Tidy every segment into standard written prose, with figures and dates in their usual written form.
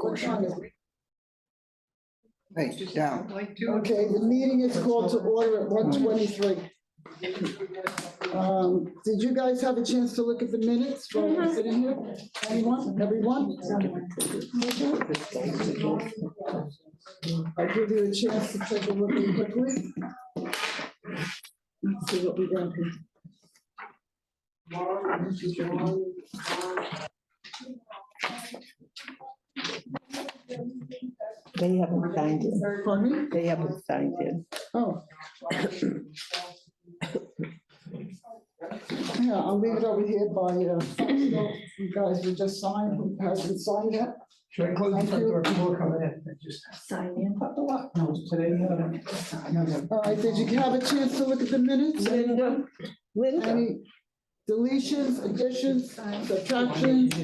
What time is it? Hey, down. Okay, the meeting is called to order at 1:23. Did you guys have a chance to look at the minutes while we're sitting here? Anyone, everyone? I'll give you a chance to take a look real quickly. Let's see what we got here. They haven't signed it. Pardon me? They haven't signed it. Oh. Yeah, I'll leave it over here by, you guys will just sign, who hasn't signed yet? Should I close the front door? People are coming in. I just, Sign in. no, it's today. All right, did you have a chance to look at the minutes? Linda, Linda. Any deletions, additions, subtractions?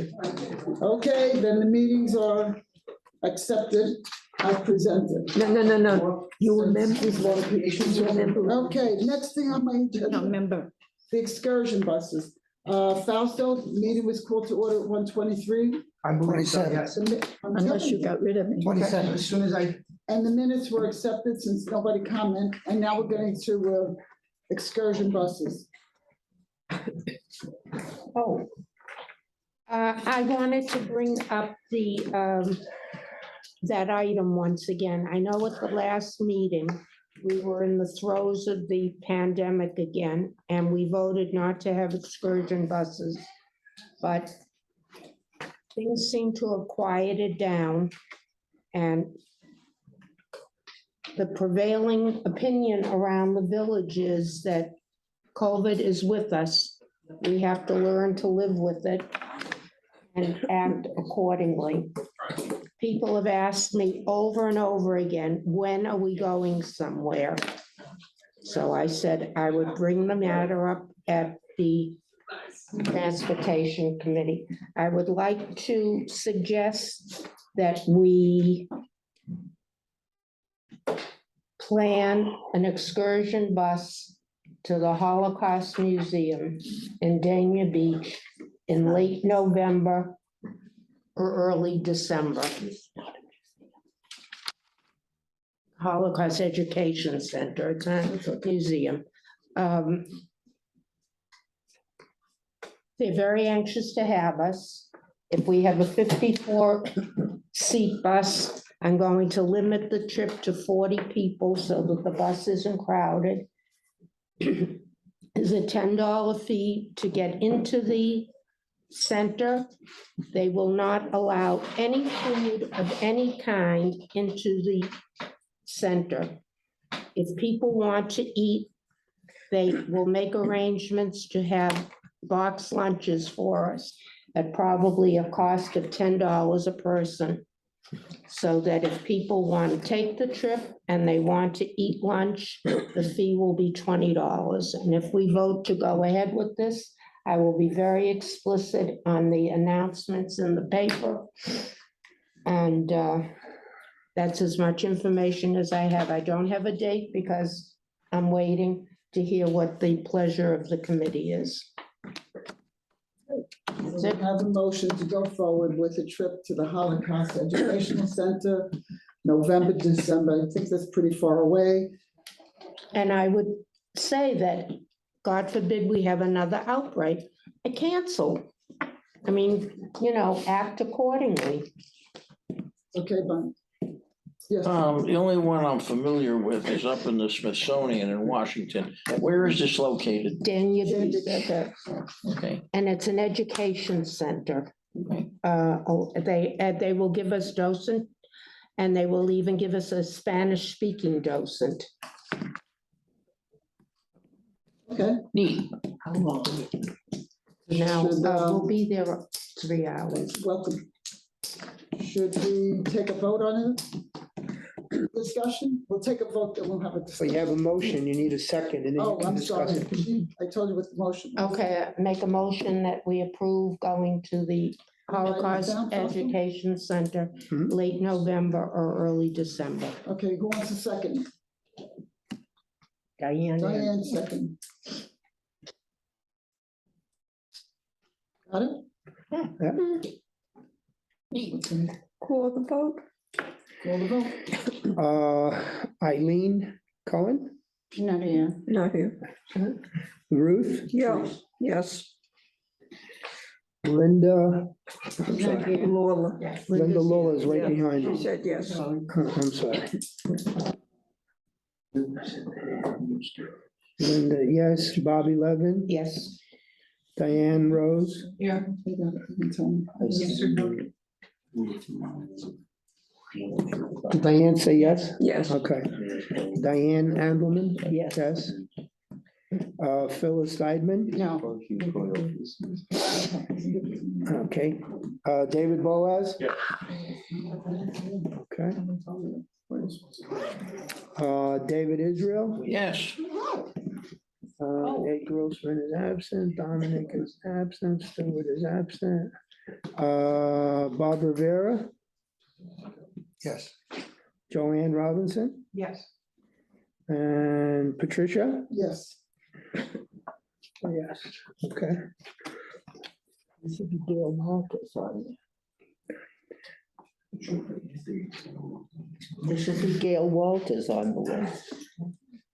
Okay, then the meetings are accepted as presented. No. You remember? There's a lot of people. You remember? Okay, next thing on my No, agenda, remember. the excursion buses. Fausto, meeting was called to order at 1:23. I believe so, 27. yes. Unless you got rid of me. 27. As soon as I, And the minutes were accepted since nobody commented, and now we're getting to excursion buses. Oh. I wanted to bring up that item once again. I know at the last meeting, we were in the throes of the pandemic again, and we voted not to have excursion buses. But things seem to have quieted down, and the prevailing opinion around the village is that COVID is with us. We have to learn to live with it and act accordingly. People have asked me over and over again, when are we going somewhere? So I said I would bring the matter up at the Transportation Committee. I would like to suggest that we plan an excursion bus to the Holocaust Museum in Dania Beach in late November or early December. Holocaust Education Center, it's a museum. They're very anxious to have us. If we have a 54-seat bus, I'm going to limit the trip to 40 people so that the bus isn't crowded. Is a $10 fee to get into the center. They will not allow any food of any kind into the center. If people want to eat, they will make arrangements to have box lunches for us at probably a cost of $10 a person. So that if people want to take the trip and they want to eat lunch, the fee will be $20. And if we vote to go ahead with this, I will be very explicit on the announcements in the paper. And that's as much information as I have. I don't have a date because I'm waiting to hear what the pleasure of the committee is. So we have a motion to go forward with a trip to the Holocaust Educational Center, November, December. I think that's pretty far away. And I would say that, God forbid, we have another outbreak, I cancel. I mean, act accordingly. Okay, Bonnie. Yes, The only one I'm familiar with is up in the Smithsonian in Washington. Where is this located? Dania Beach Center, Okay, and it's an education center. okay. They will give us docent, and they will even give us a Spanish-speaking docent. okay. Neat. How long? Now, Should, we'll be there 3 hours. Welcome. Should we take a vote on it? Discussion? We'll take a vote, then we'll have a so you have a discussion. motion, you need a second, and then you Oh, can I'm discuss sorry. it. I told you what the motion was. Okay, make a motion that we approve going to the Holocaust Down, Fausto? Education Center, Mhm. late November or early December. Okay, who wants a second? Diane. Diane, second. Got it? Yeah. Okay. Call the vote. Call the vote. Eileen Cohen, Not here. Not here. Ruth, Yes, yes. Linda, Lola. Linda Lola's right Yeah, behind She you. said yes. I'm sorry. Linda, yes. Bobby Levin, Yes. Diane Rose, You got it, you can tell me. Diane say yes? Yes. Okay. Diane Andelman? Yes. Yes. Phyllis Seidman? No. Okay. David Boaz? Okay. David Israel? Yes. Nate Grossman is absent, Dominic is absent, Stewart is absent. Bob Rivera, Yes. Joanne Robinson, Yes. and Patricia? Yes, Yes, okay. This should be Gail Marcus on there should be Gail Walters on the list.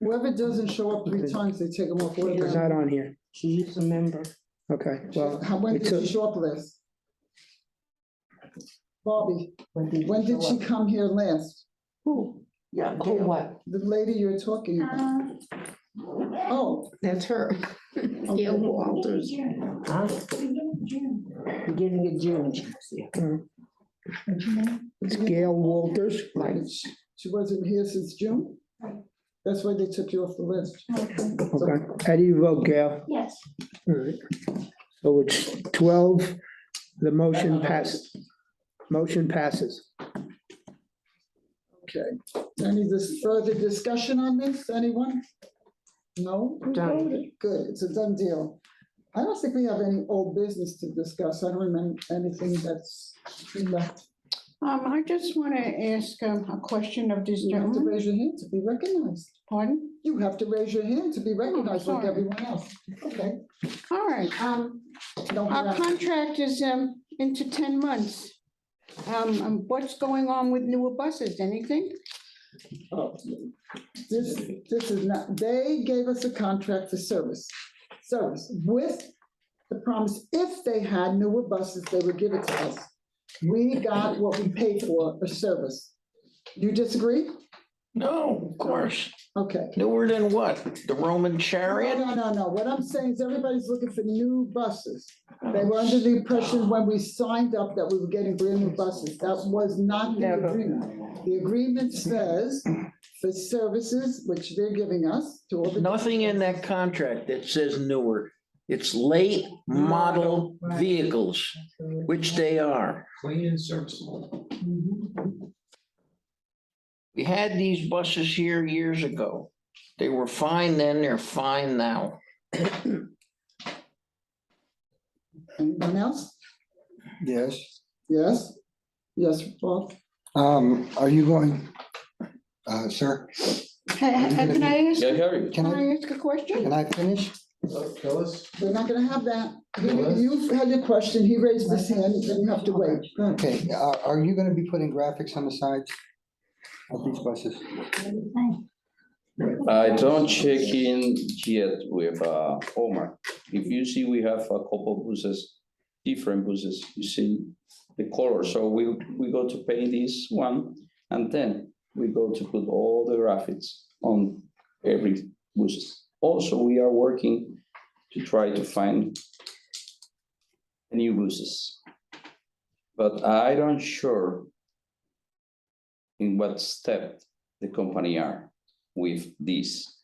whoever doesn't show up 3 times, they take them off. It's not on here. She's a member. Okay, well, When it's did a- she show up last? Bobby, when did she show up? come here last? Who? Yeah, Oh, Gail. what? The lady you're talking about? Oh, That's her. Gail Walters. Huh? Beginning of June. it's Gail Walters. right, she wasn't here since June? That's why they took you off the list. Okay, how do you vote, Gail? Yes. All right. So it's 12, the motion passes. Motion passes. Okay, any further discussion on this, anyone? No? Done. Good, it's a done deal. I don't think we have any old business to discuss. I don't remember anything that's left. I just want to ask a question of this You have to gentleman. raise your hand to be recognized. Pardon? You have to raise your hand to be recognized like sorry. everyone else. Okay. All right, Don't our harass- contract is into 10 months. What's going on with newer buses? Anything? Oh, This is not, they gave us a contract for service with the promise, if they had newer buses, they would give it to us. We got what we paid for service. You disagree? No, of course. Okay. Newer than what? The Roman No, chariot? no. What I'm saying is everybody's looking for new buses. They were under the impression when we signed up that we were getting brand new buses. That was not the Never. agreement. The agreement says for services, which they're giving us to all the. Nothing in that contract that says newer. It's late model vehicles, which they are. Clean and serviceable. We had these buses here years ago. They were fine then, they're fine now. Anyone else? Yes. Yes? Yes, Bob? Are you going, sir, Can I ask, Yeah, Harry. can can I, I ask a question? can I finish? They're not gonna have that. You had your question, he raised his hand, then you have to wait. Okay, are you gonna be putting graphics on the sides of these buses? I don't check in yet with Omar. If you see, we have a couple buses, different buses, you see the color. So we go to paint this one, and then we go to put all the graphics on every bus. Also, we are working to try to find new buses. But I don't sure in what step the company are with this.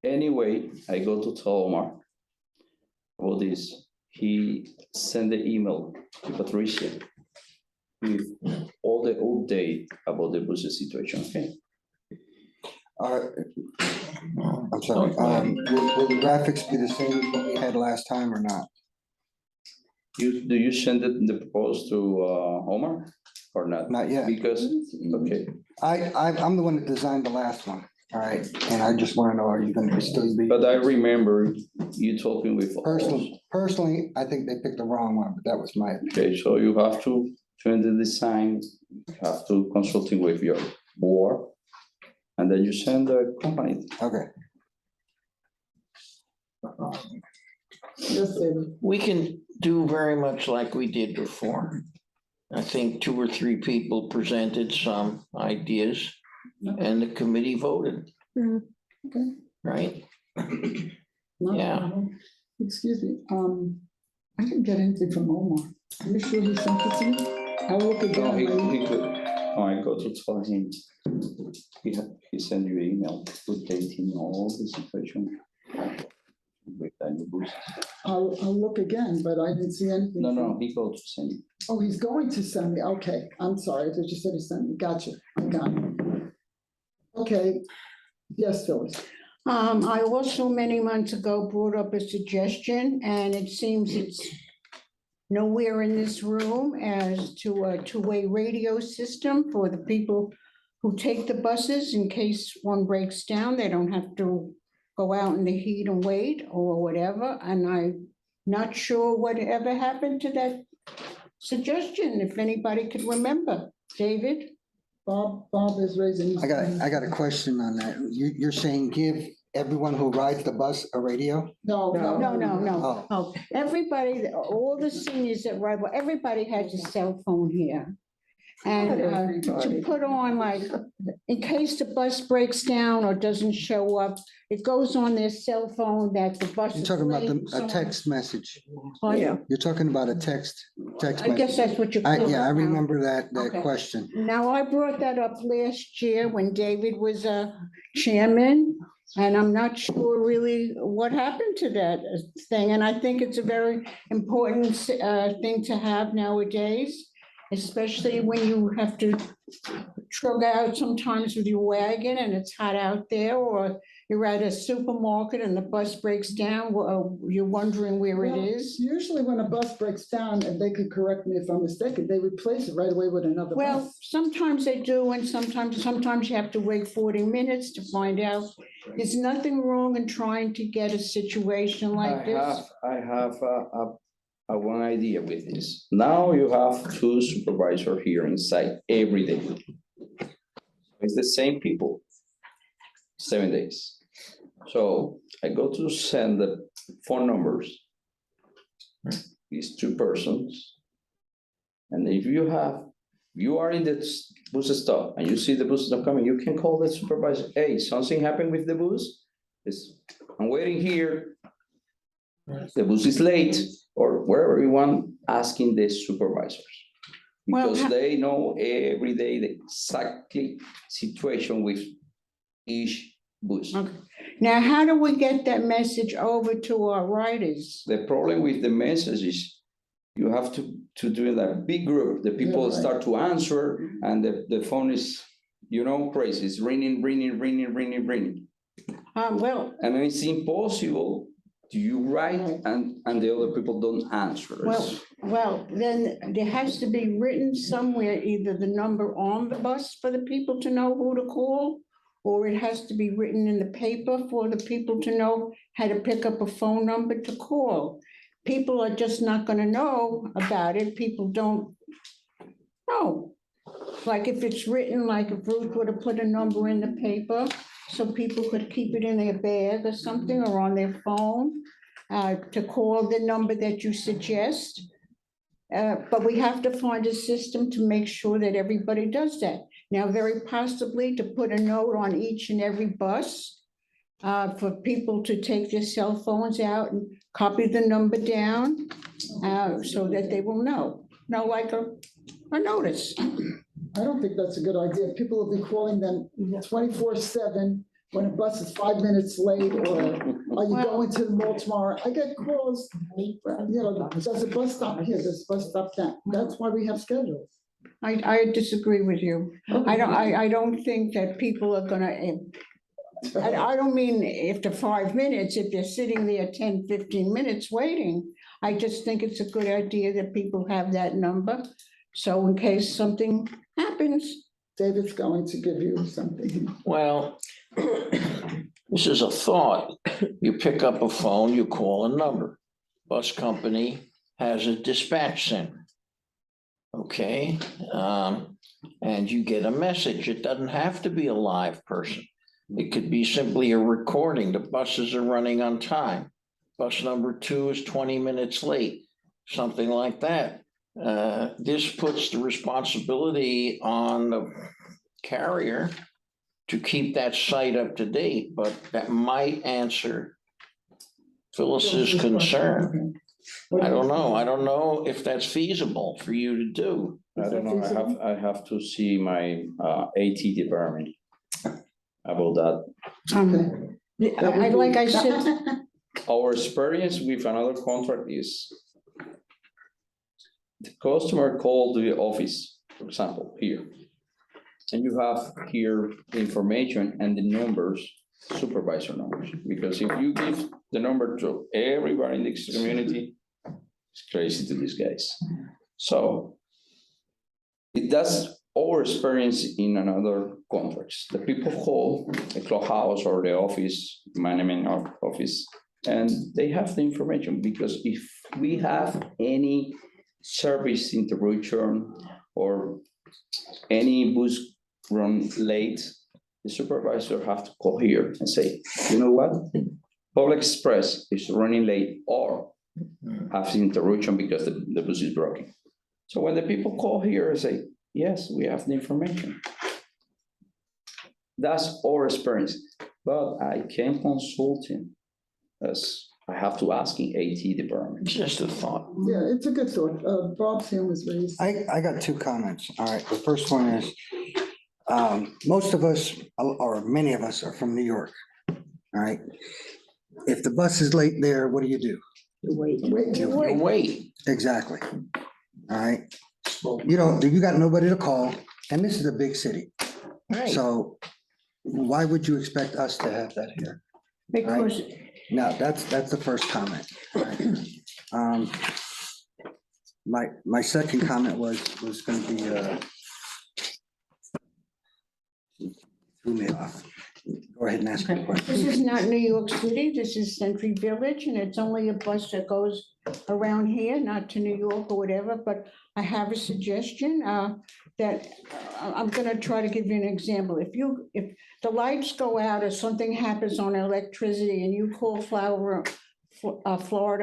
Anyway, I go to tell Omar about this. He sent the email to Patricia with all the update about the bus situation, okay? I'm sorry, will the graphics be the same as what we had last time or not? Do you send it, the proposal to Omar or not? Not yet. Because, okay, I'm the one that designed the last one, all right? And I just wanna know, are you gonna still be? but I remember you talking with. Personally, I think they picked the wrong one, but that was my, Okay, so you have to doing the design, you have to consulting with your board, and then you send the company. Okay, Yes, David. We can do very much like we did before. I think 2 or 3 people presented some ideas and the committee voted. Okay. Right? No Yeah. problem. Excuse me, I didn't get anything from Omar. Are you sure he sent it to me? I'll look No, again. he could, I got to tell him, he sent you email updating all the situation. With the new boost. I'll look again, but I didn't see anything. No, he got to send you. Oh, he's going to send me, okay, I'm sorry, I thought you said he sent me, gotcha, I got it. Okay, yes, Phyllis. I also many months ago brought up a suggestion, and it seems it's nowhere in this room as to a two-way radio system for the people who take the buses in case one breaks down. They don't have to go out in the heat and wait or whatever, and I'm not sure whatever happened to that suggestion, if anybody could remember. David? Bob is raising. his hand. I got a question on that. You're saying give everyone who rides the bus a radio? No. Oh, Oh, everybody, all the seniors that ride, well, everybody has a cell phone here. And to put on like, in case the bus breaks down or doesn't show up, it goes on their cell phone that the bus you're is talking about late, so a on. text message. Oh, yeah. You're talking about a text I guess message. that's what you call it. Yeah, I now. remember that Okay. question. Now, I brought that up last year when David was chairman, and I'm not sure really what happened to that thing. And I think it's a very important thing to have nowadays, especially when you have to trug out sometimes with your wagon and it's hot out there, or you're at a supermarket and the bus breaks down, well, you're wondering where it Well, is. Usually when a bus breaks down, and they could correct me if I'm mistaken, they replace it right away with another Well, bus. sometimes they do, and sometimes you have to wait 40 minutes to find out. There's nothing wrong in trying to get a situation like this. I have a one idea with this. Now you have 2 supervisors here inside every day. It's the same people, 7 days. So I go to send the phone numbers. These 2 persons. And if you are in the bus stop and you see the bus stop coming, you can call the supervisor, hey, something happened with the bus? I'm waiting here. The bus is late, or wherever you want, asking the supervisors. Well, Because they know every day the exactly situation with each bus. Okay. Now, how do we get that message over to our riders? The problem with the message is you have to do in a big group, the people Yeah, right. start to answer and the phone is, crazy, it's ringing. Well, And it's impossible to you write and the other people don't answer. well, then there has to be written somewhere, either the number on the bus for the people to know who to call, or it has to be written in the paper for the people to know how to pick up a phone number to call. People are just not gonna know about it. People don't know. Like if it's written, like if Ruth would have put a number in the paper, so people could keep it in their bag or something, or on their phone, to call the number that you suggest. But we have to find a system to make sure that everybody does that. Now, very possibly to put a note on each and every bus, for people to take their cell phones out and copy the number down, so that they will know, like a notice. I don't think that's a good idea. People will be calling them 24/7 when a bus is 5 minutes late, or are you going to the mall tomorrow? I get calls, does the bus stop here, does the bus stop that? That's why we have schedules. I disagree with you. I don't think that people are gonna, I don't mean after 5 minutes, if they're sitting there 10, 15 minutes waiting. I just think it's a good idea that people have that number. So in case something happens, David's going to give you something. Well, this is a thought. You pick up a phone, you call a number. Bus company has a dispatch center. Okay, and you get a message. It doesn't have to be a live person. It could be simply a recording. The buses are running on time. Bus number 2 is 20 minutes late, something like that. This puts the responsibility on the carrier to keep that site up to date, but that might answer Phyllis's concern. I don't know. I don't know if that's feasible for you to do. I don't know, I have to see my AT department about that. Like I said, Our experience with another contract is the customer called the office, for example, here. And you have here the information and the numbers, supervisor numbers, because if you give the number to everybody in this community, it's crazy to these guys. So that's our experience in another contracts. The people call the clubhouse or the office, management office, and they have the information, because if we have any service interruption or any bus run late, the supervisor have to call here and say, you know what? Public Express is running late or has interruption because the bus is broken. So when the people call here and say, yes, we have the information. That's our experience, but I can consult him as I have to ask in AT department. Just a thought. Yeah, it's a good thought. Bob's hand was raised. I got 2 comments. All right, the first one is, most of us, or many of us, are from New York. All right. If the bus is late there, what do? Wait. Wait. Exactly. All right. You got nobody to call, and this is a big city. Right. So why would you expect us to have that here? because Now, that's the first comment. Right. My second comment was gonna be, threw me off. Go ahead and ask your question. this is not New York City, this is Century Village, and it's only a bus that goes around here, not to New York or whatever, but I have a suggestion, that I'm gonna try to give you an example. If the lights go out or something happens on electricity and you call Florida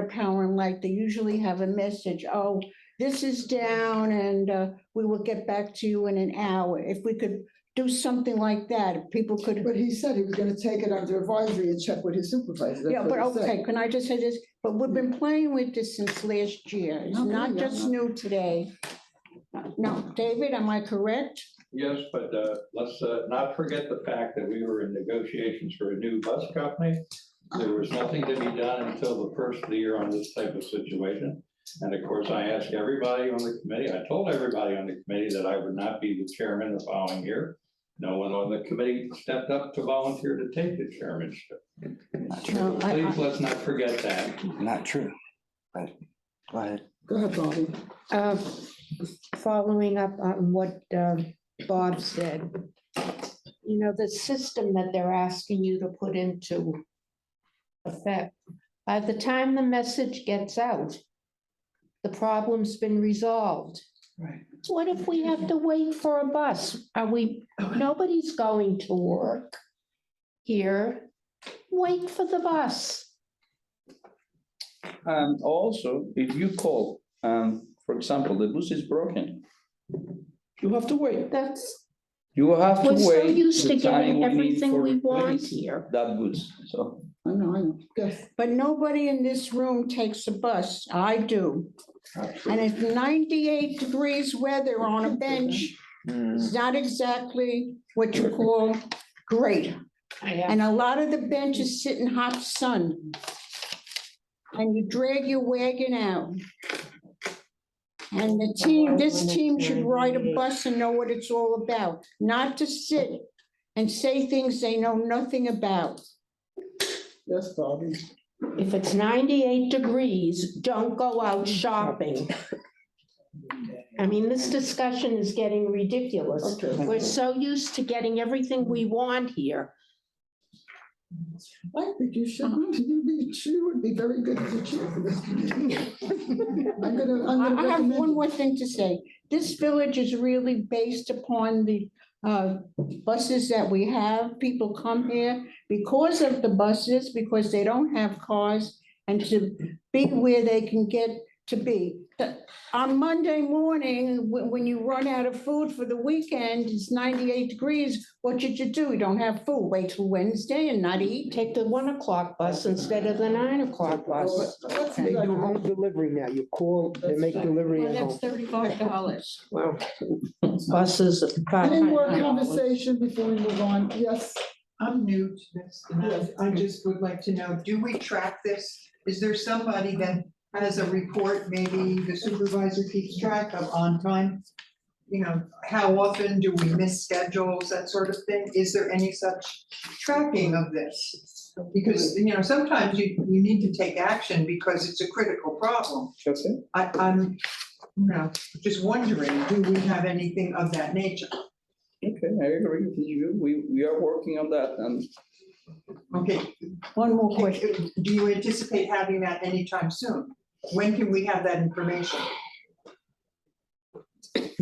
Power and Light, they usually have a message, oh, this is down and we will get back to you in an hour. If we could do something like that, if people could. But he said he was gonna take it under advisory and check with his supervisor. That's Yeah, but what he said. okay, can I just say this? But we've been playing with this since last year. It's Okay, not yeah, just no. new today. No, David, am I correct? Yes, but let's not forget the fact that we were in negotiations for a new bus company. There was nothing to be done until the first of the year on this type of situation. And of course, I asked everybody on the committee, I told everybody on the committee that I would not be the chairman the following year. No one on the committee stepped up to volunteer to take the chairmanship. No, Please, let's not forget that. Not true. But go ahead. Go ahead, Bobby. Following up on what Bob said, the system that they're asking you to put into effect, by the time the message gets out, the problem's been resolved. Right. What if we have to wait for a bus? Nobody's going to work here. Wait for the bus. And also, if you call, for example, the bus is broken, you have to wait. You have to We're so wait. used to the time getting we need everything for we want replace here. That bus, so. I know. Yes. But nobody in this room takes a bus. I do. And it's 98 degrees weather on a bench. It's not exactly what you call great. And a lot of the benches sit in hot sun. And you drag your wagon out. And this team should ride a bus and know what it's all about, not to sit and say things they know nothing about. Yes, Bobby. If it's 98 degrees, don't go out shopping. I mean, this discussion is getting ridiculous. Okay. We're so used to getting everything we want here. I think you would be very good as a chair for this committee. I'm gonna I have one recommend. more thing to say. this village is really based upon the buses that we have. People come here because of the buses, because they don't have cars, and to be where they can get to be. On Monday morning, when you run out of food for the weekend, it's 98 degrees, what should you do? You don't have food, wait till Wednesday and not eat? Take the 1 o'clock bus instead of the 9 o'clock bus. They do home delivery now. You call, they make delivery Well, at that's home. $35. Well, buses. Any more conversation before we move on? Yes, I'm new to this, and I just would like to know, do we track this? Is there somebody that has a report, maybe the supervisor keeps track of on time? You know, how often do we miss schedules, that sort of thing? Is there any such tracking of this? Because, you know, sometimes you need to take action because it's a critical problem. Okay. I'm, you know, just wondering, do we have anything of that nature? Okay, I agree with you. We are working on that, and Okay, One more question. do you anticipate having that anytime soon? When can we have that information?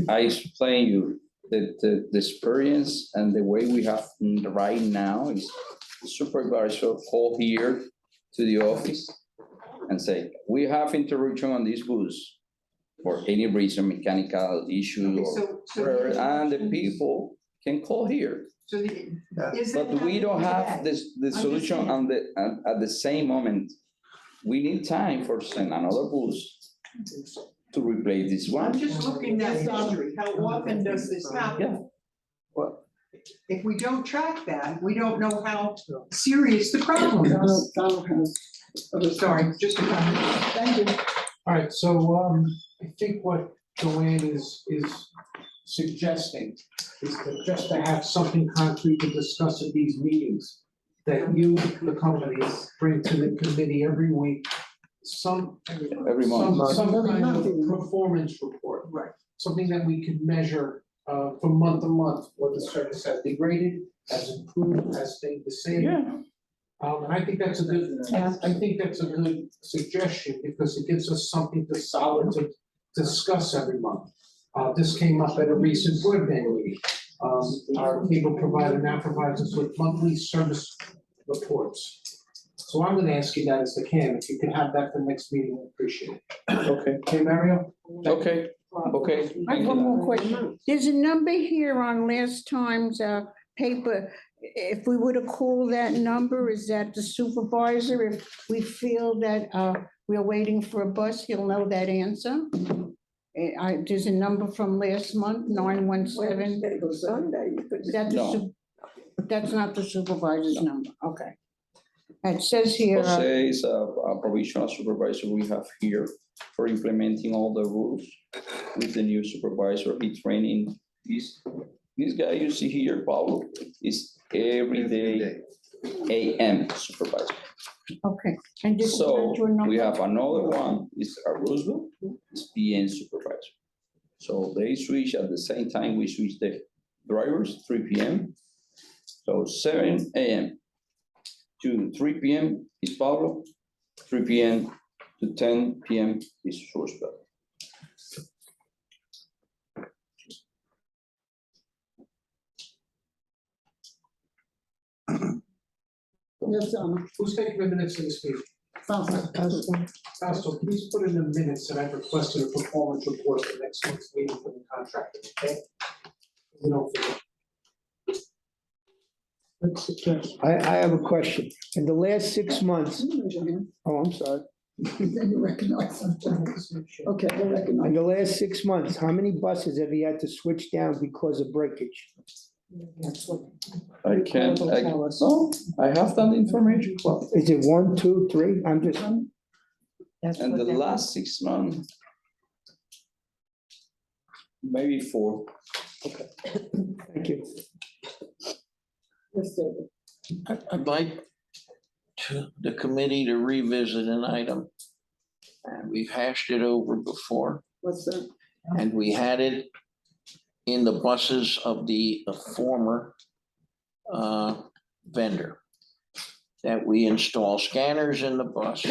I explain you that the experience and the way we have right now is the supervisor call here to the office and say, we have interruption on this bus for any reason, mechanical issue Okay, or so whatever, and the interruptions- people can call here. So the, is it But we don't have happening the solution on at the same moment. We need time for send another bus to replace this today? I'm one. just looking at history, how often does this happen? What? If we don't track that, we don't know how serious the problem is. Donald has. Sorry, just a comment. Thank you. All right, so I think what Joanne is suggesting is that just to have something concrete to discuss at these meetings, that you, the company, bring to the committee every week, Every month. some kind of performance report. Right. Something that we can measure from month to month, what the service has degraded, has improved, has stayed the same. Yeah. And I think that's a good, I think that's a good suggestion, because it gives us something to solid to discuss every month. This came up at a recent broadband meeting. Our cable provider now provides us with monthly service reports. So I'm gonna ask you that as the can, if you could have that for next meeting, I appreciate it. Okay, Okay, Mario? okay, okay. I have one more question. There's a number here on last time's paper. If we were to call that number, is that the supervisor? If we feel that we're waiting for a bus, he'll know that answer. There's a number from last month, 917. Sunday, you could. Is that the No. But that's not the supervisor's number, okay. It says here, Jose is a provisional supervisor we have here for implementing all the rules with the new supervisor. He training this guy you see here, Pablo, is every day AM supervisor. okay, and this is So not your number? we have another one, is a Roosevelt, is PM supervisor. So they switch at the same time we switch the drivers, 3 PM. So 7 AM to 3 PM is Pablo, 3 PM to 10 PM is Roosevelt. Yes, Who's taking the minutes of this meeting? Council, please put in the minutes that I've requested a performance report for next month's meeting for the contractor, okay? We don't forget. I have a question. In the last 6 months, oh, I'm sorry. Then you recognize him. Okay, I recognize. In the last 6 months, how many buses have you had to switch down because of breakage? I can't, no, I have that information. Well, Is it 1, 2, 3? I'm just, and the last 6 months, maybe 4. thank you. Yes, David. I'd like the committee to revisit an item. And we've hashed it over before, What's that? and we had it in the buses of the former vendor. That we install scanners in the bus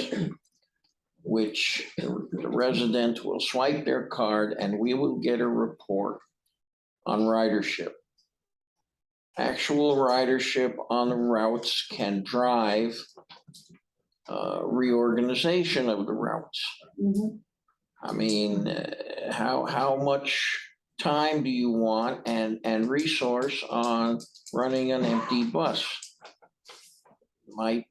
which the resident will swipe their card and we will get a report on ridership. Actual ridership on the routes can drive reorganization of the routes. Mhm. I mean, how much time do you want and resource on running an empty bus? Might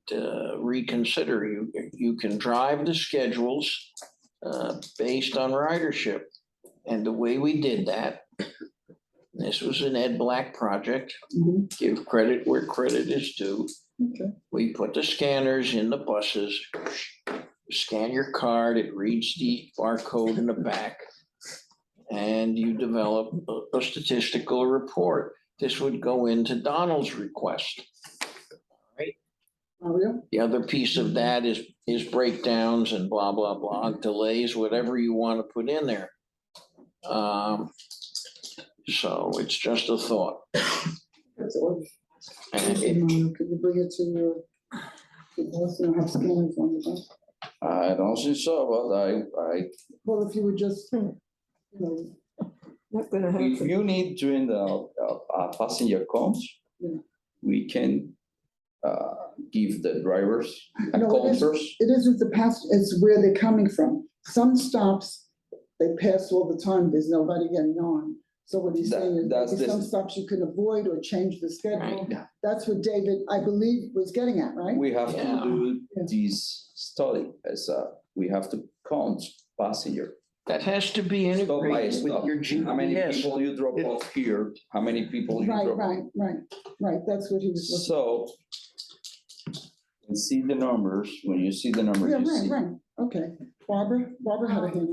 reconsider, you can drive the schedules based on ridership. And the way we did that, this was an Ed Black project, Mhm. give credit where credit is due. Okay. We put the scanners in the buses, scan your card, it reads the barcode in the back. And you develop a statistical report. This would go into Donald's request. Mario? The other piece of that is breakdowns and blah, blah, blah, delays, whatever you want to put in there. So it's just a thought. That's all. And Could you bring it to your, the boss and have scanners on the bus? I don't think so, but I, Well, if you would just, you know, Not gonna if happen. you need during the passenger comes, Yeah. we can give the drivers a No, it is- counters. it isn't the past, it's where they're coming from. Some stops, they pass all the time, there's nobody getting on. So what he's That- saying is that's maybe the- some stops you can avoid or change the schedule. Right. That's what David, I believe, was getting at, right? We have Yeah. to do Yeah. this study as we have to count passenger. that has to be Stop by integrated with stop. your How many GPS. people you drop off here, how many people you Right, drop. right, that's what he was looking. So. You see the numbers, when you see the numbers, Yeah, you see. right, okay. Barbara had a hand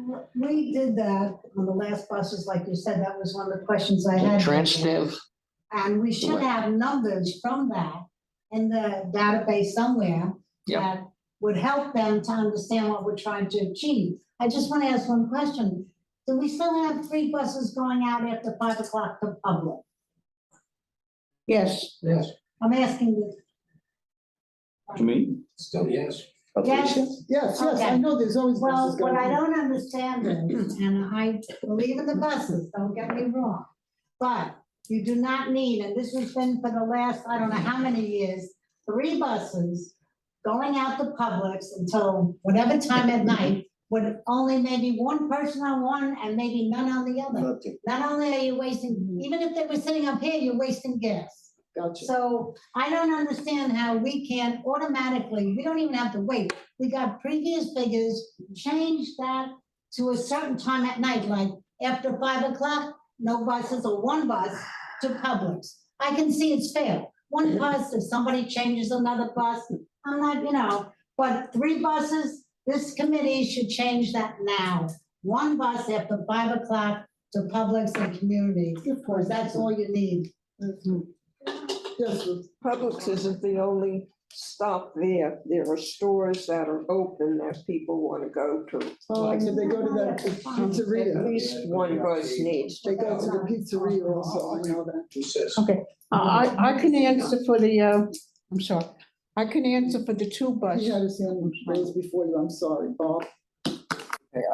up. We did that on the last buses, like you said, that was one of the questions I had. Transdev, And we should have numbers from that in the database somewhere. Yep. That would help them to understand what we're trying to achieve. I just want to ask one question. Do we still have 3 buses going out after 5 o'clock to public? Yes, Yes, I'm asking you. To me, still yes. Yes. Yes, I Okay. know there's always Well, buses what going. I don't understand is, and I believe in the buses, don't get me wrong. But you do not need, and this has been for the last, I don't know how many years, 3 buses going out to Publix until whatever time at night, with only maybe one person on one and maybe none on the other. Not only are you wasting, even if they were sitting up here, you're wasting gas. Gotcha. So I don't understand how we can't automatically, we don't even have to wait. We got previous figures, change that to a certain time at night, like after 5 o'clock, no buses or 1 bus to Publix. I can see it's fair. 1 bus, if somebody changes another bus, I'm not, but 3 buses, this committee should change that now. 1 bus after 5 o'clock to Publix and community, because that's all you need. Yes, Ruth. Publix isn't the only stop there. There are stores that are open that people want to go to. So they go to that At pizzeria. least 1 bus needs to They go to the go. pizzeria also, I know that. Who says? okay. I can answer for the, I'm sorry. I can answer for the 2 He buses. had his hand raised before you, I'm sorry, Bob. Okay,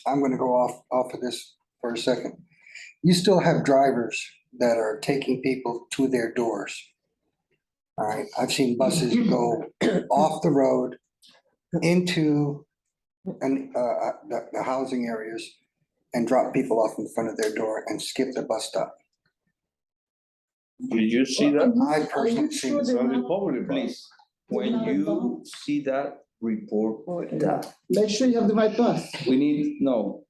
I'm gonna go off of this for a second. You still have drivers that are taking people to their doors. All right, I've seen buses go off the road into the housing areas and drop people off in front of their door and skip the bus stop. did you see that? I personally seen Are you it. sure they're not- Please, They're when not you involved? see that, report that. Make sure you have the right bus. We need, no,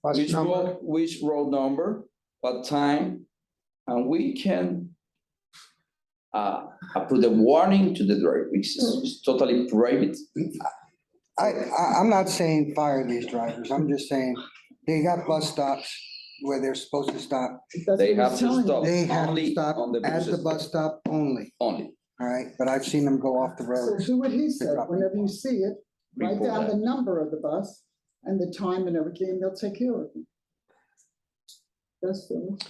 Bus number. which road number, what time, and we can put a warning to the driver, which is totally private. I'm not saying fire these drivers. I'm just saying they got bus stops where they're supposed to stop. That's They what have he's to telling you. stop. They have to Only stop on the at the buses. bus stop only, Only. all right? But I've seen them go off the So road. do what he said, whenever you see it, write Report down that. the number of the bus and the time and everything, they'll take care of it. That's good.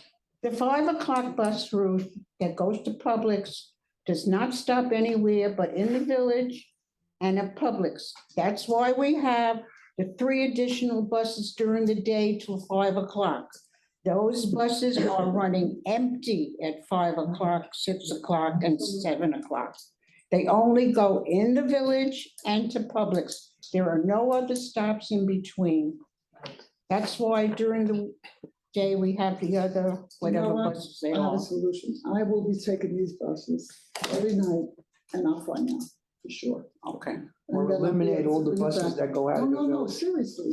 The 5 o'clock bus route that goes to Publix does not stop anywhere but in the village and a Publix. That's why we have the 3 additional buses during the day till 5 o'clock. Those buses are running empty at 5 o'clock, 6 o'clock, and 7 o'clock. They only go in the village and to Publix. There are no other stops in between. That's why during the day, we have the other, You know whatever what? buses they I have are. a solution. I will be taking these buses every night and I'll find out for sure. Okay. Or And then I'll be eliminate able all to the bring it buses back. that go out No, of the no, no, village. seriously,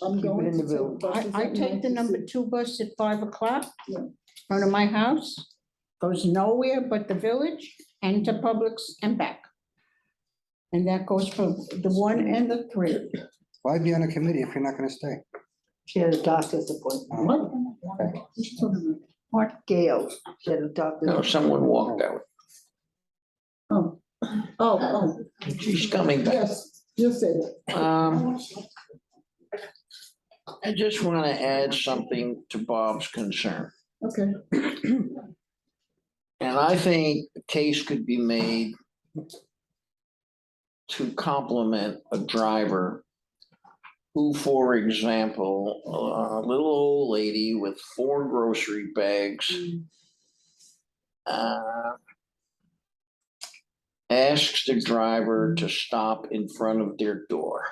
I'm Keep it going in to the take village. buses I at take night the to number see- 2 bus at 5 o'clock. Yeah. In front of my house, goes nowhere but the village and to Publix and back. And that goes for the 1 and the 3. Why be on a committee if you're not gonna stay? She had a doctor's appointment. What? What you talking about? Mark Gale, she had a doctor's. No, someone walked out. Oh, oh, She's coming back. yes, you said it. I just want to add something to Bob's concern. Okay, And I think a case could be made to compliment a driver who, for example, a little old lady with 4 grocery bags asks the driver to stop in front of their door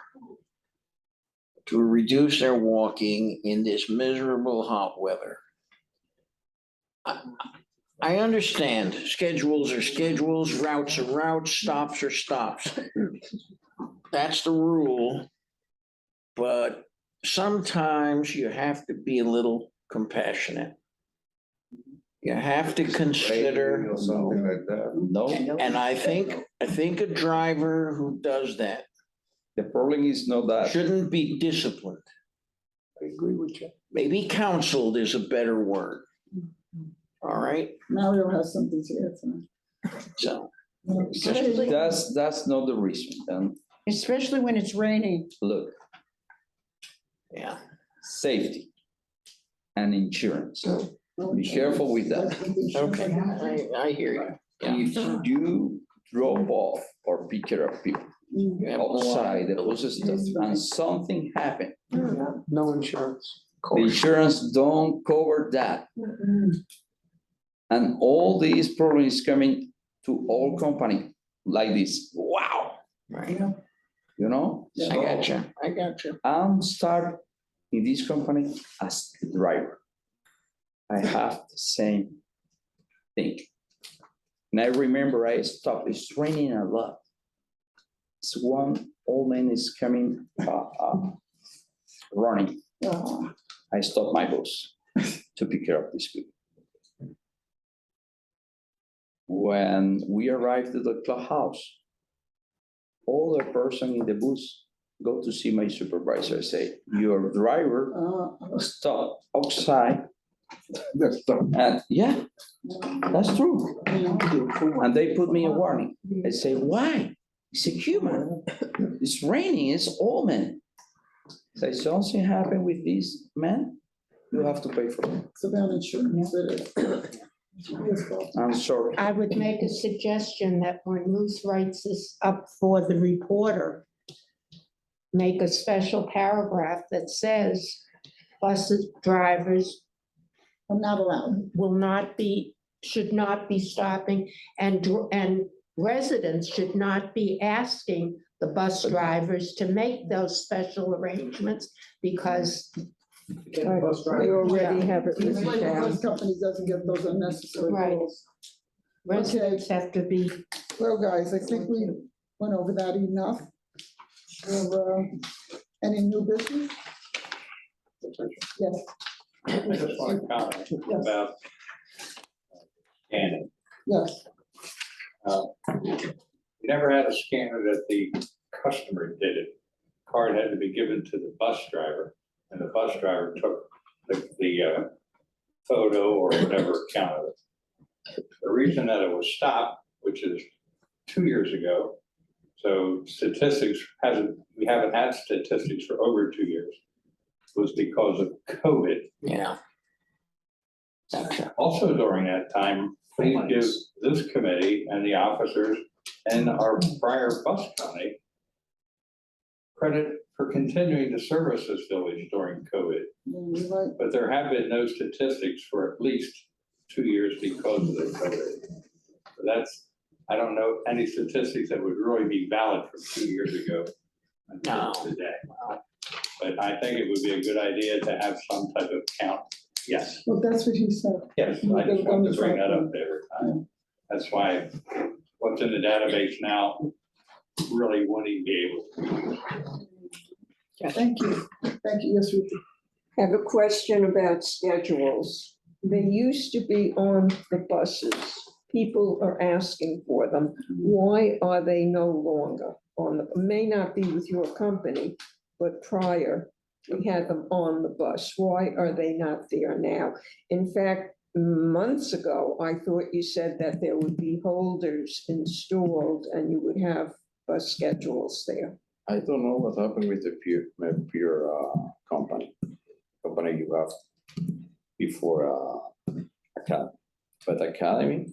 to reduce their walking in this miserable hot weather. I understand schedules are schedules, routes are routes, stops are stops. That's the rule. But sometimes you have to be a little compassionate. You have to consider, Or something like that. No, and I think a driver who does that the problem is not that. shouldn't be disciplined. I agree with you. Maybe counseled is a better word. All right, Mario has something to add tonight. so. Especially, That's not the reason. And especially when it's raining. look, Yeah, safety and insurance. Be careful with that. okay, I hear you. Yeah. If you drop off or pick up people outside the buses and something happened, No insurance. the insurance don't cover that. And all these problems coming to all company like this. Wow, Right, you know? I got you. I'm start in this company as a driver. I have the same thing. And I remember I stopped, it's raining a lot. So one old man is coming, running. I stopped my bus to pick up these people. When we arrived at the clubhouse, all the person in the bus go to see my supervisor, say, your driver stopped outside. And yeah, that's true. And they put me a warning. I say, why? It's a human. It's raining, it's all men. Say, something happened with this man, you have to pay for it. So then insurance, it is. I'm sorry. I would make a suggestion that when Ruth writes this up for the reporter, make a special paragraph that says buses, drivers I'm not allowed. will not be, should not be stopping, and residents should not be asking the bus drivers to make those special arrangements because They already have it This written way the down. bus company doesn't get those unnecessary Right. calls. residents have to be, Well, guys, I think we went over that enough. Any new business? Yes, I just want to comment about scanning. yes. We never had a scanner that the customer did it. Card had to be given to the bus driver, and the bus driver took the photo or whatever count of it. The reason that it was stopped, which is 2 years ago, so statistics we haven't had statistics for over 2 years, was because of COVID. Yeah. Gotcha. Also during that time, please give this committee and the officers and our prior bus company credit for continuing to service this village during COVID. You're right. But there have been no statistics for at least 2 years because of the COVID. That's, I don't know any statistics that would really be valid from 2 years ago until today. But I think it would be a good idea to have some type of count. Yes, Well, that's what he said. yes, I just wanted to bring that up every time. That's why what's in the database now really wouldn't even be able to. Thank you. Thank you. Yes, Ruthie. Have a question about schedules. They used to be on the buses. People are asking for them. Why are they no longer on the, may not be with your company, but prior, we had them on the bus. Why are they not there now? In fact, months ago, I thought you said that there would be holders installed and you would have bus schedules there. I don't know what happened with the peer company you have before Academy. But Academy,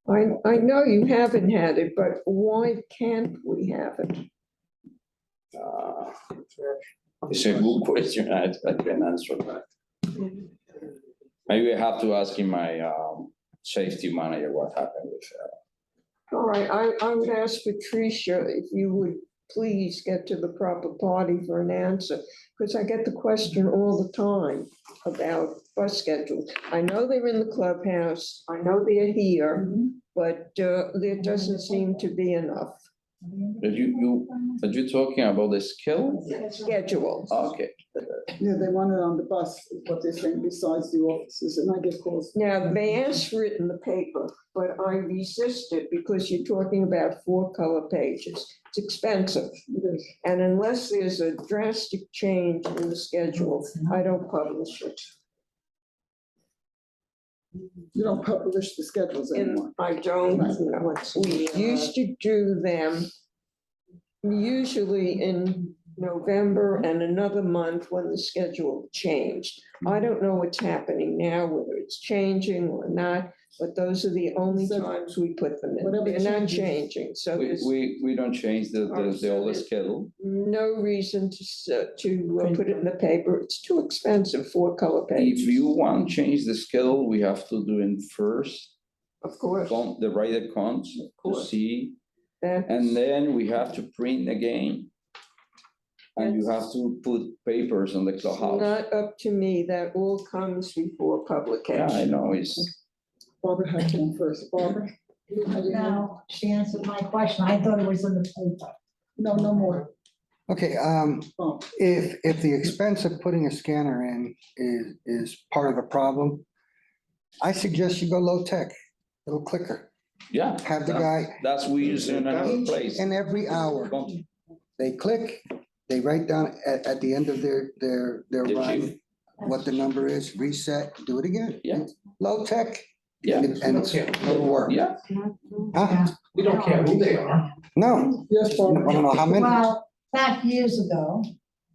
I know you haven't had it, but why can't we have it? it's a good question. I can answer that. Maybe I have to ask in my safety manager what happened with All right, I would ask Patricia if you would please get to the proper party for an answer, because I get the question all the time about bus schedules. I know they're in the clubhouse, I know they're here, but there doesn't seem to be enough Are you talking about the skill? schedules. Okay. Yeah, they want it on the bus, is what they're saying, besides the offices, and I get calls. Now, they asked for it in the paper, but I resisted because you're talking about 4 color pages. It's expensive. It is. And unless there's a drastic change in the schedule, I don't publish it. You don't publish the schedules anymore. And I don't, we used to do them usually in November and another month when the schedule changed. I don't know what's happening now, whether it's changing or not, but those are the only So- times we put them in. Whatever They're not changes. changing, so We, there's we don't change the old schedule. no reason to put it in the paper. It's too expensive, 4 color If pages. you want to change the schedule, we have to do it first, Of course, the right accounts to course. see, that, and then we have to print again. And you have to put papers on the it's clubhouse. not up to me. That all comes before Yeah, I publication. know, it's, Barbara had one first. Barbara? you have your hand? No, she answered my question. I thought it was in the paper. No, no more. Okay, Oh, if the expense of putting a scanner in is part of the problem, I suggest you go low tech, little clicker. yeah. Have the guy, That's we use in another place. and every hour, they click, they write down at the end of their The run chief. what the number is, reset, do it again. Yeah. Low tech. Yeah. And it's little work. Yeah, Huh? We don't care who they are. No, yes, want Barbara. to know how many? Well, back years ago,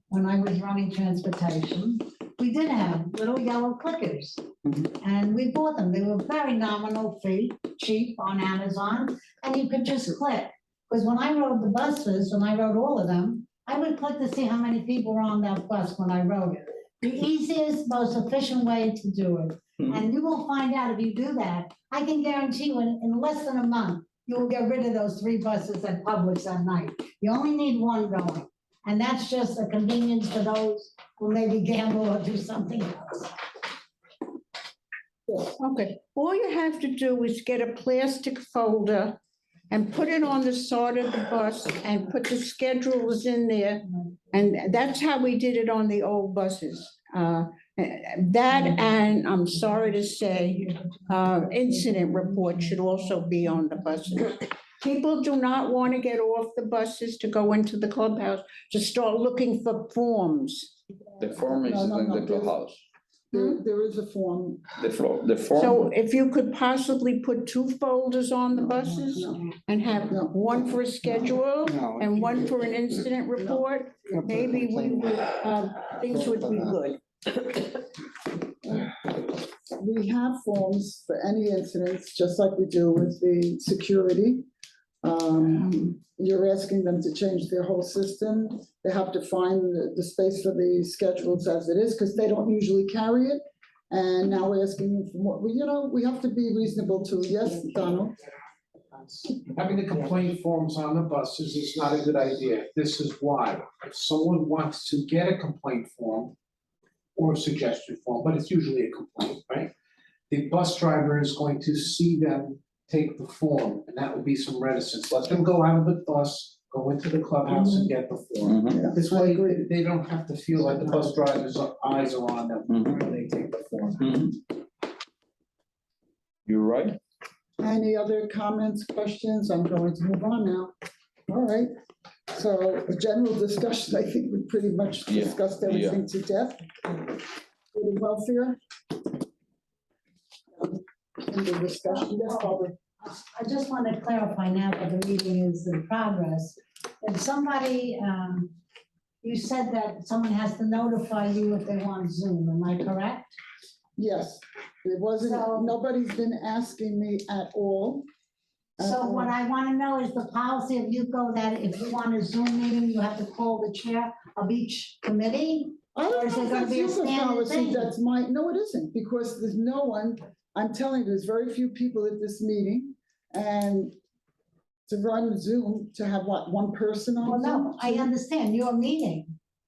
when I was running transportation, we did have little yellow clickers. And we bought them. They were very nominal fee, cheap on Amazon, and you could just click. Because when I rode the buses, when I rode all of them, I would click to see how many people were on that bus when I rode it. The easiest, most efficient way to do it. And you will find out if you do that, I can guarantee you in less than a month, you will get rid of those 3 buses at Publix at night. You only need 1 going. And that's just a convenience for those who maybe gamble or do something else. Okay, all you have to do is get a plastic folder and put it on the side of the bus and put the schedules in there. And that's how we did it on the old buses. That, and I'm sorry to say, incident report should also be on the buses. People do not want to get off the buses to go into the clubhouse to start looking for forms. the form is No, in the no. clubhouse. There is a form. The form. So if you could possibly put 2 folders on the buses No, and have No. one for a schedule No. and one for an incident report, maybe we would, things would be good. We have forms for any incidents, just like we do with the security. You're asking them to change their whole system. They have to find the space for the schedules as it is, because they don't usually carry it. And now we're asking them for more. Well, you know, we have to be reasonable too. Yes, Donald? Having the complaint forms on the buses is not a good idea. This is why. If someone wants to get a complaint form or a suggestion form, but it's usually a complaint, right? The bus driver is going to see them take the form, and that would be some reticence. Let them go out of the bus, go into the clubhouse and get the form. Mhm. This way, they don't have to feel like the bus driver's eyes are on them when they take the form. Mhm. You're right. Any other comments, questions? I'm going to move on now. All right. So a general discussion, I think we pretty much Yeah, discussed everything to death. Food and welfare. In the discussion, yes, Barbara. I just want to clarify now that the meeting is in progress. If somebody, you said that someone has to notify you if they want Zoom, am I correct? Yes, it wasn't, So- nobody's been asking me at all. So what I want to know is the policy of UCO that if you want a Zoom meeting, you have to call the chair of each committee? I Or don't is know it if gonna that's be a your standard policy, thing? that's my, no, it isn't, because there's no one, I'm telling you, there's very few people at this meeting. And to run Zoom, to have what, one person on Well, Zoom? no, I understand your meeting,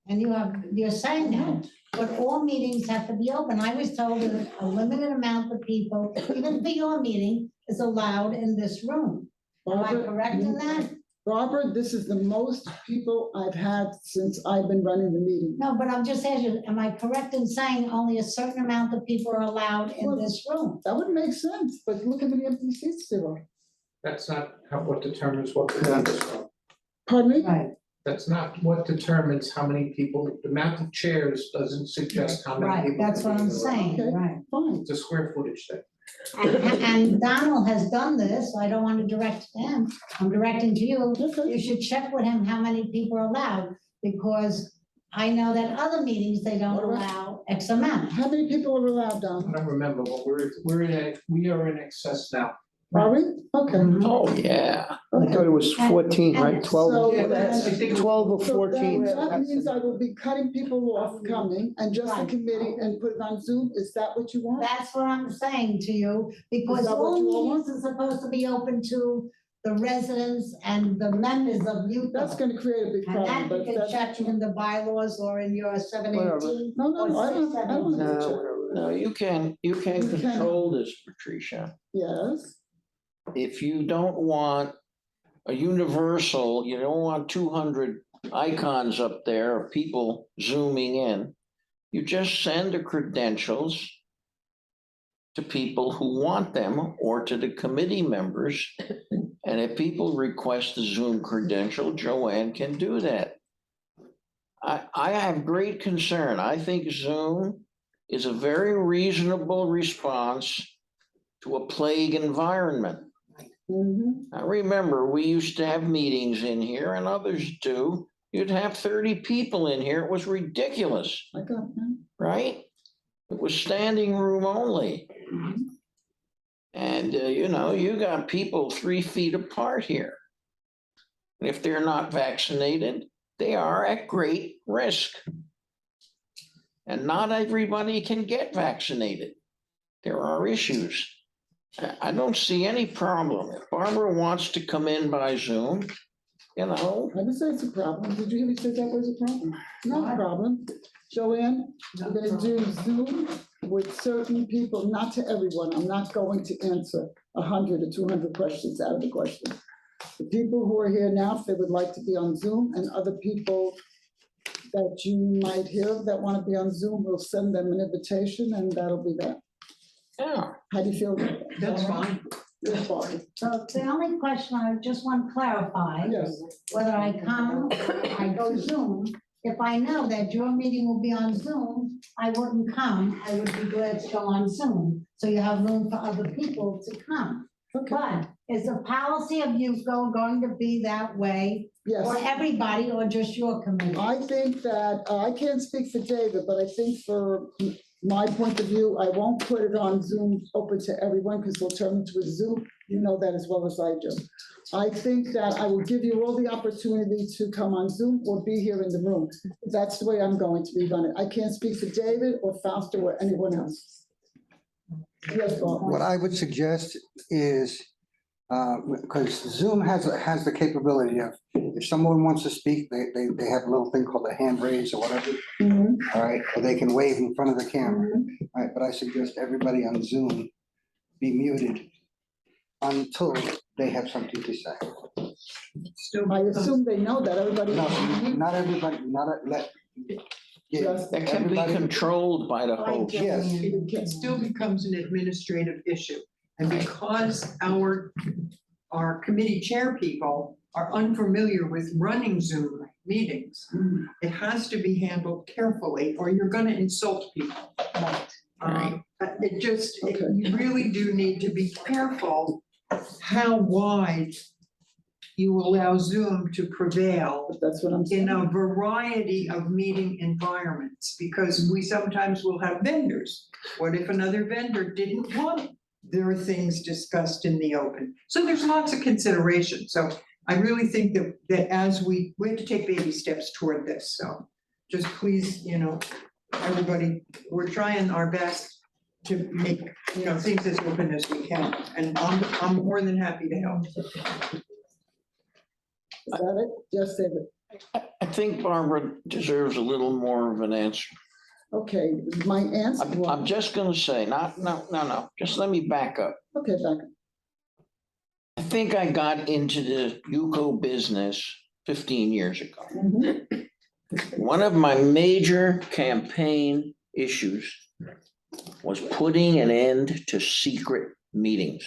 and you're saying that, but all meetings have to be open. I was told that a limited amount of people, even for your meeting, is allowed in this room. Am I Barbara, correct in that? Barbara, this is the most people I've had since I've been running the meeting. No, but I'm just asking, you, am I correct in saying only a certain amount of people are allowed in this room? That would make sense, but look how many empty seats there are. That's not what determines what the meeting is from. Pardon me? Right, That's not what determines how many people, the amount of chairs doesn't suggest how many right, people. that's what can I'm be in the room. saying, Okay. right. Fine. It's a square footage thing. And Donald has done this, I don't want to direct to him, I'm directing to you. Okay. You should check with him how many people are allowed, because I know that other meetings, they don't What about- allow X amount. How many people are allowed, I Don? don't remember, but we are in excess now. Are we? Okay. Oh, yeah. I thought it was 14, right? And- 12, So Yeah, that's- I think- 12 or So 14. that means I will be cutting people off coming and just the Right. committee and put it on Zoom? Is that what you want? That's what I'm saying to you, because Is that what all you all meetings are supposed to be open to the residents and the members of you. That's gonna create a big And problem, that but you if can that's. check in the bylaws or in your 718. No, no, I don't, I don't. No, have to check. whatever. No, you can You can. control this, Patricia. Yes, If you don't want a universal, you don't want 200 icons up there of people zooming in, you just send the credentials to people who want them or to the committee members. And if people request a Zoom credential, Joanne can do that. I have great concern. I think Zoom is a very reasonable response to a plague environment. mhm, I remember we used to have meetings in here and others do. You'd have 30 people in here. It was ridiculous, I got that. right? It was standing room only. And, you know, you got people 3 feet apart here. And if they're not vaccinated, they are at great risk. And not everybody can get vaccinated. There are issues. I don't see any problem. If Barbara wants to come in by Zoom, you know, I didn't say it's a problem. Did you hear me say that was a problem? Not a problem. Joanne, I'm gonna do Zoom with certain people, not to everyone. I'm not going to answer 100 or 200 questions out of the question. The people who are here now, if they would like to be on Zoom, and other people that you might hear that want to be on Zoom, we'll send them an invitation, and that'll be that. yeah. How do you feel about that? That's fine. Yes, Barbara. So the only question I just want to clarify, Yes. whether I come, or I go Zoom, if I know that your meeting will be on Zoom, I wouldn't come, I would be glad to go on Zoom, so you have room for other people to come. Okay. But is the policy of UCO going to be that way for Yes. everybody or just your committee? I think that, I can't speak for David, but I think for my point of view, I won't put it on Zoom open to everyone because they'll turn into a Zoom. You know that as well as I do. I think that I will give you all the opportunity to come on Zoom or be here in the room. That's the way I'm going to be running. I can't speak for David or Fausto or anyone else. Yes, Bob. What I would suggest is, because Zoom has the capability of, if someone wants to speak, they have a little thing called a hand raise or whatever, Mhm. all right? Or they can wave in front of the camera, all right? But I suggest everybody on Zoom be muted until they have something to say. Still I assume they know that everybody. No, not everybody, let. Yes. That can be everybody- controlled by the host. Yes. It still becomes an administrative issue. And because our committee chair people are unfamiliar with running Zoom meetings, it has to be handled carefully or you're gonna insult people. It just, Okay. you really do need to be careful how wide you allow Zoom to prevail That's what I'm saying. in a variety of meeting environments, because we sometimes will have vendors. What if another vendor didn't want their things discussed in the open? So there's lots of consideration. So I really think that as we have to take baby steps toward this, so just please, everybody, we're trying our best to make, things as open as we can, and I'm more than happy to help. Is that it? Yes, David. I think Barbara deserves a little more of an answer. Okay, my answer I'm was, just gonna say, no, just let me back up. okay, back. I think I got into the UCO business 15 years ago. Mhm. One of my major campaign issues was putting an end to secret meetings.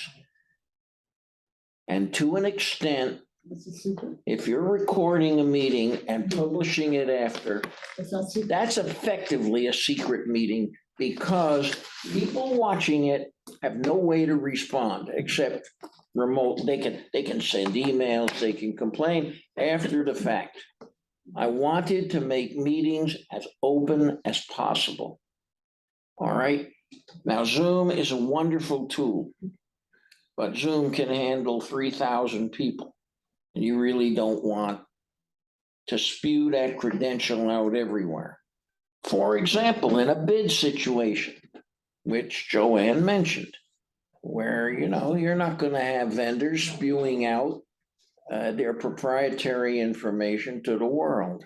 And to an extent, It's a secret. if you're recording a meeting and publishing it after, It's not secret. that's effectively a secret meeting because people watching it have no way to respond except remote. They can send emails, they can complain after the fact. I wanted to make meetings as open as possible. All right, now Zoom is a wonderful tool, but Zoom can handle 3,000 people. And you really don't want to spew that credential out everywhere. For example, in a bid situation, which Joanne mentioned, where, you're not gonna have vendors spewing out their proprietary information to the world.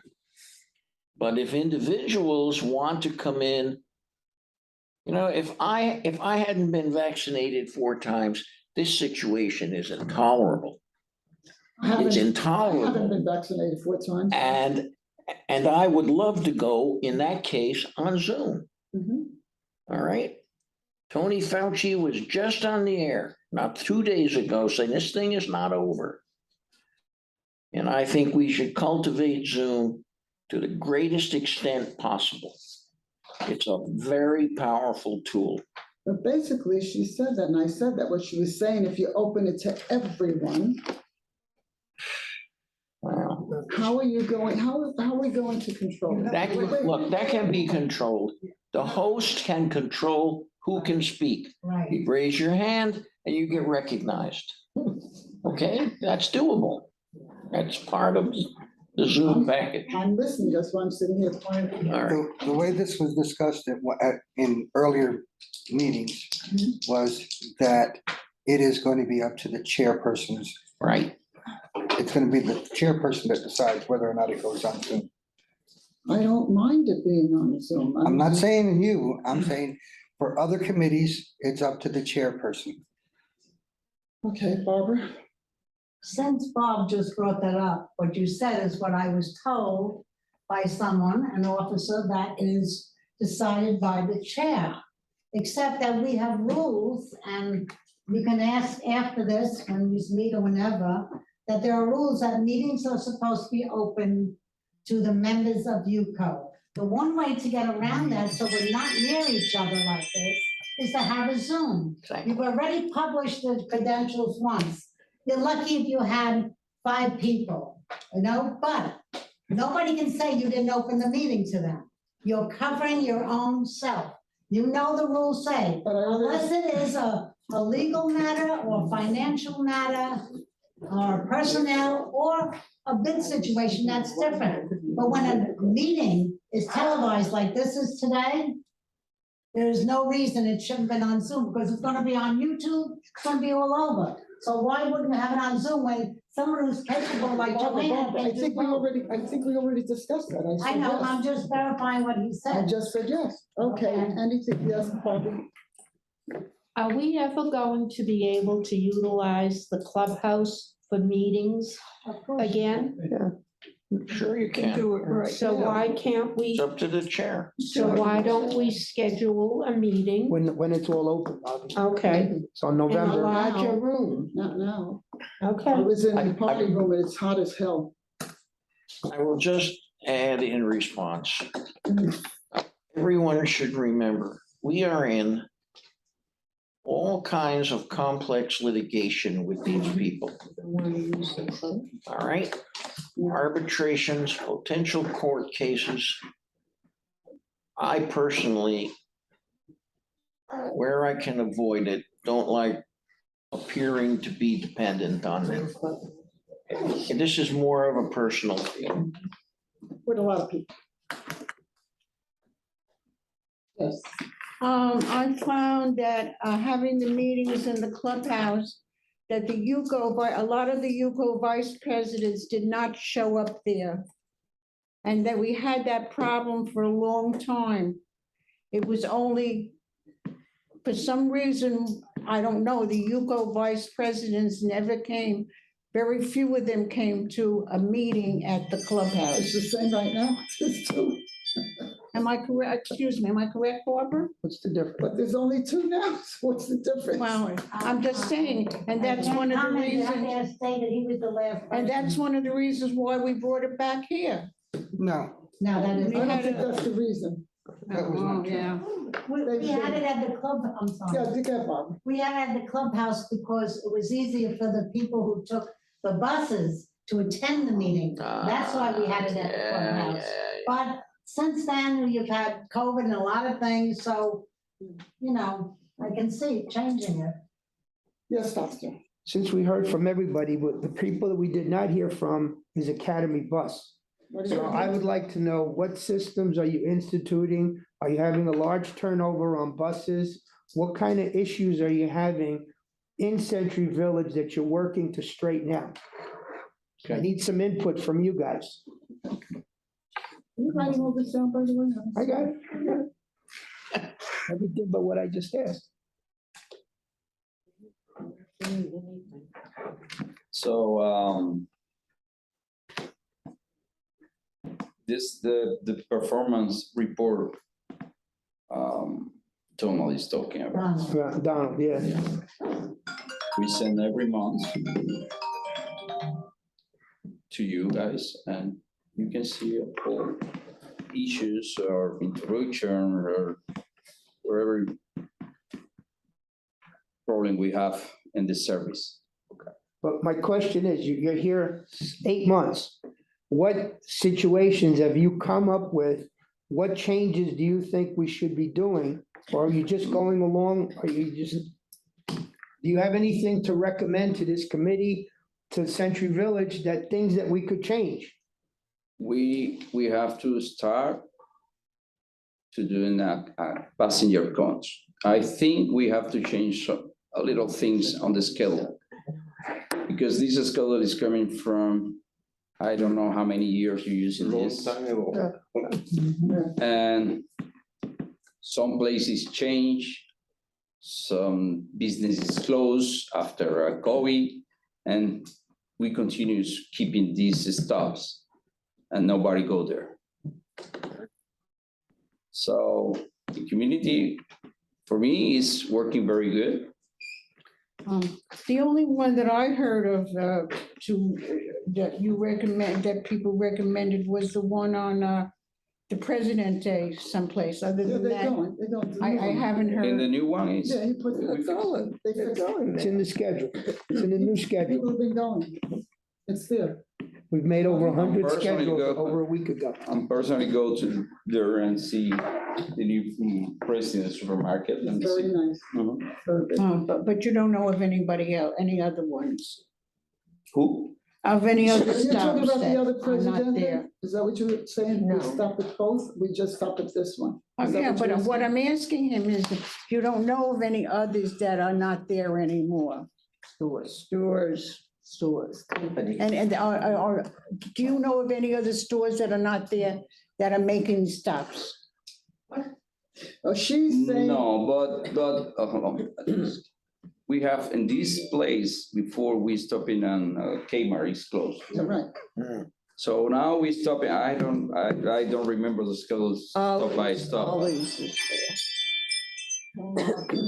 But if individuals want to come in, if I hadn't been vaccinated 4 times, this situation is intolerable. I It's haven't intolerable. been vaccinated 4 times. And I would love to go, in that case, on Zoom. Mhm. All right. Tony Fauci was just on the air, not 2 days ago, saying this thing is not over. And I think we should cultivate Zoom to the greatest extent possible. It's a very powerful tool. But basically, she said that, and I said that, what she was saying, if you open it to everyone, Wow. how are you going, how are we going to control it? That, look, that can be controlled. The host can control who can speak. Right. You raise your hand and you get recognized. Okay, that's doable. That's part of the Zoom package. I'm listening, that's why I'm sitting here. All right. The way this was discussed in earlier meetings was that it is going to be up to the chairpersons. Right. It's going to be the chairperson that decides whether or not it goes on Zoom. I don't mind it being on Zoom. I'm not saying you, I'm saying for other committees, it's up to the chairperson. Okay, Barbara? Since Bob just brought that up, what you said is what I was told by someone, an officer, that is decided by the chair. Except that we have rules, and you can ask after this, when you meet or whenever, that there are rules that meetings are supposed to be open to the members of UCO. The one way to get around that, so we're not near each other like this, is to have a Zoom. You've already published the credentials once. You're lucky if you had 5 people, but nobody can say you didn't open the meeting to them. You're covering your own self. You know the rules say, But I unless already, it is a legal matter or financial matter or personnel or a bid situation, that's different. But when a meeting is televised like this is today, there's no reason it shouldn't have been on Zoom, because it's gonna be on YouTube, it's gonna be all over. So why wouldn't we have it on Zoom when someone who's capable like Barbara, Joanna Barbara, can do both? I think we already discussed that. I said know, yes. I'm just verifying what he I said. just said yes. Okay, Okay. anything, yes, Barbara? Are we ever going to be able to utilize the clubhouse for meetings Of course. again? Sure you can. Do it right. So why can't we, It's up to the chair. so why don't we schedule a meeting? When it's all open, obviously. Okay, So in a November, larger room, Not now. okay. I was in the I- party room and it's hot as hell. I will just add in response. Everyone should remember, we are in all kinds of complex litigation with these people. All right? Arbitrations, potential court cases. I personally, where I can avoid it, don't like appearing to be dependent on them. And this is more of a personal feeling. With a lot of people. Yes. I found that having the meetings in the clubhouse, that the a lot of the UCO vice presidents did not show up there. And that we had that problem for a long time. It was only, for some reason, I don't know, the UCO vice presidents never came. Very few of them came to a meeting at the It's clubhouse. the same right now. It's two, Am I correct? Excuse me, am I correct, Barbara? what's the difference? but there's only two now. So what's the difference? Well, I'm just saying, and that's one of the reasons, Stated he was the last. and that's person. one of the reasons why we brought it back here. No, No, that is. I don't think that's the reason. that was not Oh, true. yeah. We had it at the club, I'm sorry. Yeah, you get Barbara. We had it at the clubhouse because it was easier for the people who took the buses to attend the meeting. That's why we had it at the clubhouse. But since then, you've had COVID and a lot of things, so, you know, I can see it changing it. Yes, Doctor. Since we heard from everybody, but the people that we did not hear from is Academy Bus. What do you So I would like to know, what systems are you instituting? Are you having a large turnover on buses? What kind of issues are you having in Century Village that you're working to straighten out? I need some input from you guys. Are you writing all this down, by the way? I got it. I got it. Everything but what I just asked. So, the performance report, Donald is talking about. Donald, yeah. We send every month to you guys, and you can see all issues or interruption or whatever problem we have in the service. But my question is, you're here 8 months. What situations have you come up with? What changes do you think we should be doing? Or are you just going along? Are you just, do you have anything to recommend to this committee, to Century Village, that things that we could change? We have to start to doing passenger counts. I think we have to change a little things on the schedule. Because this schedule is coming from, I don't know how many years you're using this. And some places change, some businesses close after COVID, and we continue keeping these stops and nobody go there. So the community, for me, is working very good. The only one that I heard of that you recommend, that people recommended was the one on the Presidente someplace. Other Yeah, than they're that, going, they're going. I haven't And the heard. new one is, Yeah, he put, They're going, they they're fixed it. going. It's in the schedule. It's in the new schedule. People have been going. It's there. We've made over I'm 100 personally schedules go- over a week ago. I'm personally go to there and see the new president supermarket. Let me Very see. nice. Mhm. Very good. But you don't know of anybody else, any other ones, Who? of any other Are you talking stops about the other that are not president? there? Is that what you were saying? We No. stopped at both? We just stopped at this one? Is that Yeah, what you're but what asking? I'm asking him is, if you don't know of any others that are not there anymore? Stores. And do you know of any other stores that are not there, that are making stops? Oh, she's saying. No, but we have in this place, before we stop in on Kmart is closed. Yeah, right. So now we stop, I don't remember the schedules, stop by stop. Always is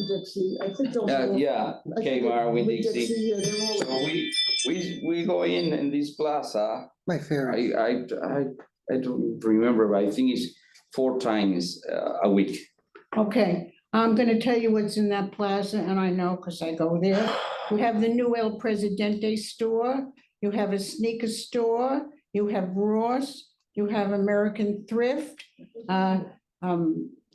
Dixie, I think those. are all- Yeah, I think Kmart, Winn Winn Dixie. yeah, they're all- So we go in this plaza, My favorite. I don't remember, but I think it's 4 times a week. Okay, I'm gonna tell you what's in that plaza, and I know because I go there. You have the new El Presidente store, you have a sneaker store, you have Ross, you have American Thrift,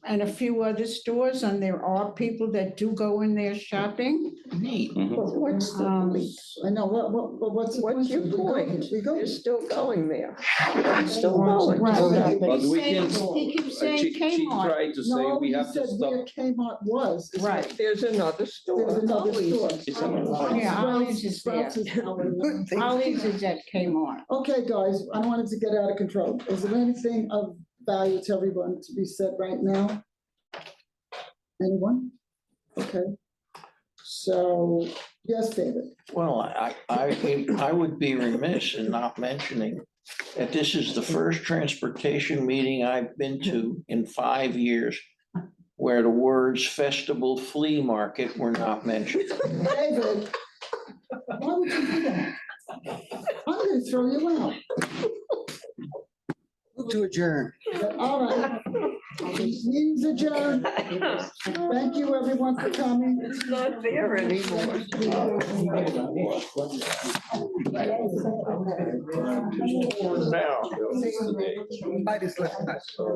and a few other stores, and there are people that do go in there shopping. Neat. Mhm. But what's the point? I know, what's the point? What's your We go- point? We go. You're still going there. You're still going. Right. But He's we saying- can, He keeps saying she Kmart. tried to say No, we you have to said where stop. Kmart was. is Right, there's another store. There's another Always. store. It's another- Yeah, Ollie's is there. Sprouts is our- Ollie's is at Kmart. Okay, guys, I don't want it to get out of control. Is there anything of value to everyone to be said right now? Anyone? Okay. So, yes, David. Well, I would be remiss in not mentioning that this is the first transportation meeting I've been to in 5 years where the words festival flea market were not mentioned. David, why would you do that? I'm gonna throw you out. Move to adjourn. All right. Meeting's adjourned. Thank you, everyone, for coming. It's not there anymore. Now. I just left.